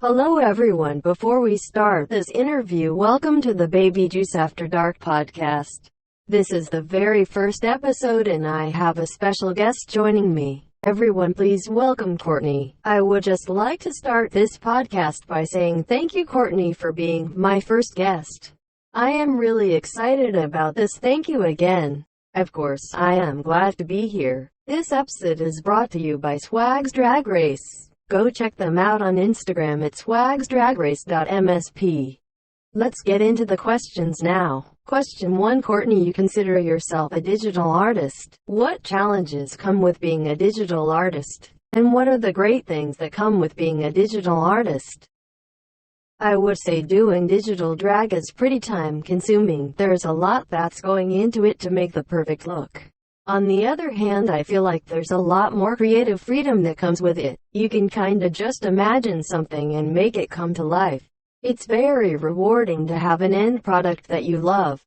Hello everyone, before we start this interview, welcome to the Baby Juice After Dark podcast. This is the very first episode and I have a special guest joining me. Everyone please welcome Courtney. I would just like to start this podcast by saying thank you Courtney for being my first guest. I am really excited about this, thank you again. Of course, I am glad to be here. This episode is brought to you by Swags Drag Race. Go check them out on Instagram at swagsdragrace.msp. Let's get into the questions now. Question 1. Courtney, you consider yourself a digital artist. What challenges come with being a digital artist? And what are the great things that come with being a digital artist? I would say doing digital drag is pretty time consuming. There's a lot that's going into it to make the perfect look. On the other hand, I feel like there's a lot more creative freedom that comes with it. You can kinda just imagine something and make it come to life. It's very rewarding to have an end product that you love.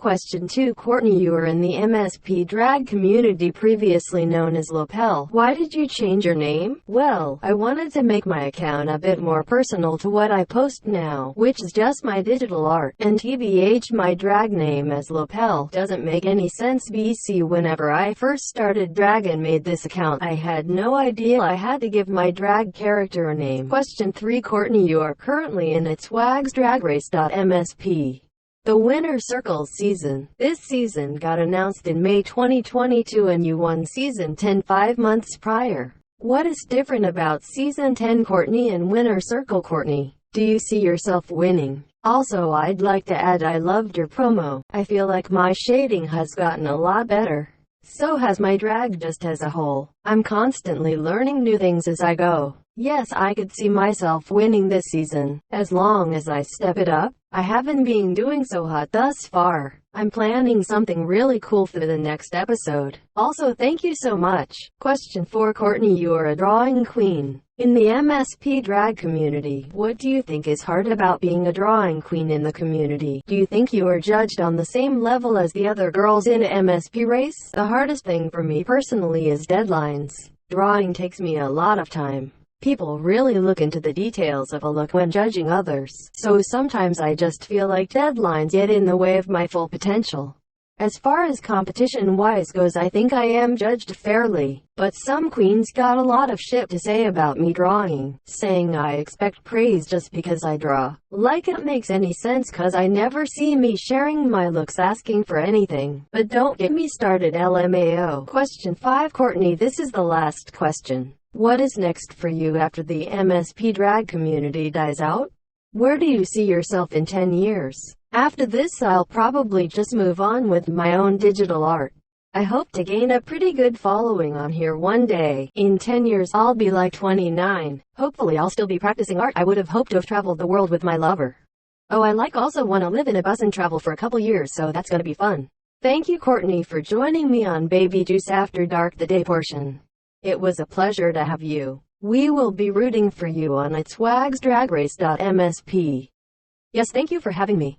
Question 2. Courtney, you were in the MSP drag community previously known as Lapel. Why did you change your name? Well, I wanted to make my account a bit more personal to what I post now, which is just my digital art. And TBH, my drag name as Lapel doesn't make any sense. BC, whenever I first started drag and made this account, I had no idea I had to give my drag character a name. Question 3. Courtney, you are currently in at swagsdragrace.msp. The Winner Circles season. This season got announced in May 2022 and you won Season 10 5 months prior. What is different about Season 10 Courtney and Winner Circle Courtney? Do you see yourself winning? Also, I'd like to add I loved your promo. I feel like my shading has gotten a lot better. So has my drag just as a whole. I'm constantly learning new things as I go. Yes, I could see myself winning this season, as long as I step it up. I haven't been doing so hot thus far. I'm planning something really cool for the next episode. Also, thank you so much. Question 4. Courtney, you are a drawing queen. In the MSP drag community, what do you think is hard about being a drawing queen in the community? Do you think you are judged on the same level as the other girls in MSP race? The hardest thing for me personally is deadlines. Drawing takes me a lot of time. People really look into the details of a look when judging others, so sometimes I just feel like deadlines get in the way of my full potential. As far as competition-wise goes, I think I am judged fairly, but some queens got a lot of shit to say about me drawing, saying I expect praise just because I draw. Like it makes any sense cause I never see me sharing my looks asking for anything. But don't get me started, LMAO. Question 5. Courtney, this is the last question. What is next for you after the MSP drag community dies out? Where do you see yourself in 10 years? After this, I'll probably just move on with my own digital art. I hope to gain a pretty good following on here one day. In 10 years, I'll be like 29. Hopefully, I'll still be practicing art. I would have hoped to have traveled the world with my lover. Oh, I also want to live in a bus and travel for a couple years, so that's gonna be fun. Thank you, Courtney, for joining me on Baby Juice After Dark, the day portion. It was a pleasure to have you. We will be rooting for you on at swagsdragrace.msp. Yes, thank you for having me.